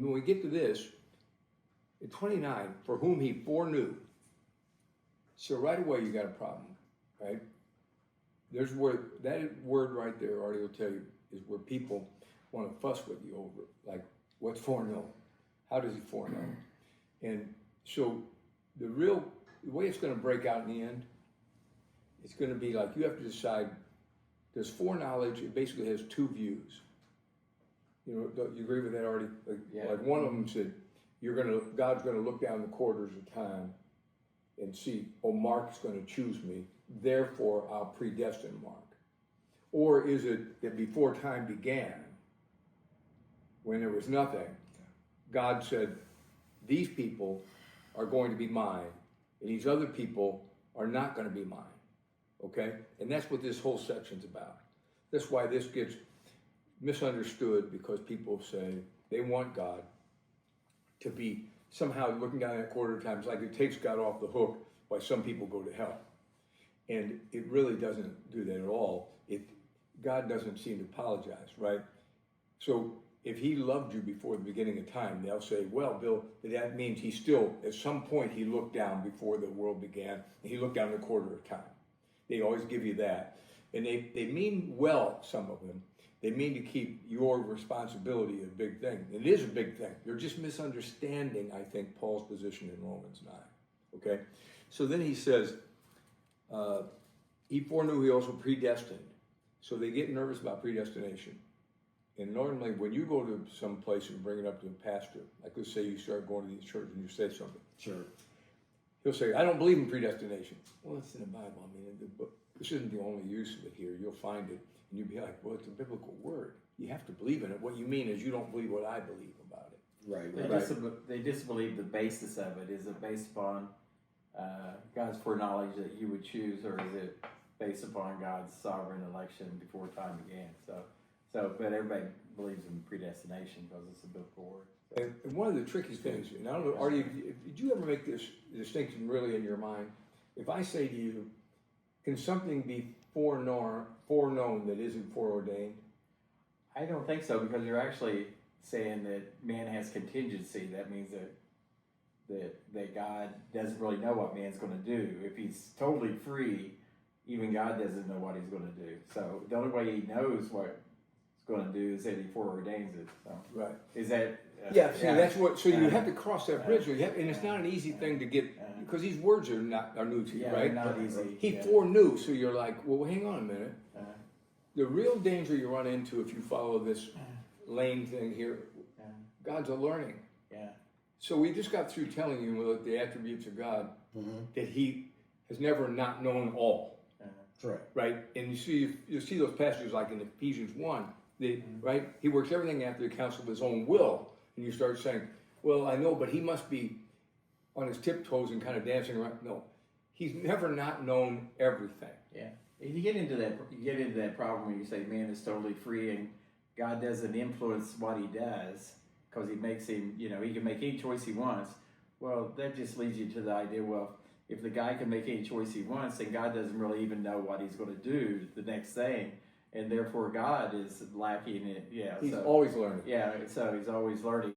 when we get to this, at 29, for whom he foreknew. So right away you got a problem, right? There's where that word right there, already will tell you, is where people want to fuss with you over it. Like, what's foreknown? How does he foreknow? And so the way it's going to break out in the end, it's going to be like you have to decide, does foreknowledge, it basically has two views. You know, you agree with that already? Like one of them said, God's going to look down the quarters of time and see, oh, Mark's going to choose me, therefore I'll predestine Mark. Or is it that before time began, when there was nothing, God said, these people are going to be mine, and these other people are not going to be mine, okay? And that's what this whole section's about. That's why this gets misunderstood, because people say they want God to be somehow looking down at quarter times, like it takes God off the hook why some people go to hell. And it really doesn't do that at all. God doesn't seem to apologize, right? So if he loved you before the beginning of time, they'll say, well, Bill, that means he still, at some point, he looked down before the world began, and he looked down the quarter of time. They always give you that. And they mean well, some of them. They mean to keep your responsibility a big thing. It is a big thing. They're just misunderstanding, I think, Paul's position in Romans 9. Okay? So then he says, he foreknew, he also predestined. So they get nervous about predestination. And normally when you go to some place and bring it up to a pastor, like let's say you start going to these churches and you say something. Sure. He'll say, I don't believe in predestination. Well, it's in the Bible. I mean, this isn't the only use of it here. You'll find it. And you'll be like, well, it's a biblical word. You have to believe in it. What you mean is you don't believe what I believe about it. Right. They disbelieve the basis of it. Is it based upon God's foreknowledge that you would choose, or is it based upon God's sovereign election before time began? But everybody believes in predestination because it's a biblical word. So. And one of the tricky things, and I don't know, Artie, did you ever make this distinction really in your mind? If I say to you, can something be foreknown that isn't foreordained? I don't think so, because you're actually saying that man has contingency. That means that God doesn't really know what man's going to do. If he's totally free, even God doesn't know what he's going to do. So the only way he knows what he's going to do is that he foreordains it. So. Right. Is that... that's what. So you have to cross that bridge, and it's not an easy thing to get, because these words are new to you, right? Not easy. He foreknew, so you're like, well, hang on a minute. The real danger you run into if you follow this lane thing here, God's a learning. Yeah. So we just got through telling you the attributes of God, that He has never not known all. Correct. Right, and you see those passages like in Ephesians 1, right? He works everything after the counsel of His own will. And you start saying, well, I know, but he must be on his tiptoes and kind of dancing around. No, he's never not known everything. Yeah. You get into that problem where you say man is totally free and God doesn't influence what he does because he makes him, he can make any choice he wants. Well, that just leads you to the idea, well, if the guy can make any choice he wants, then God doesn't really even know what he's going to do the next thing. And therefore, God is lacking in it. Yeah, he's always learning. Yeah, so he's always learning.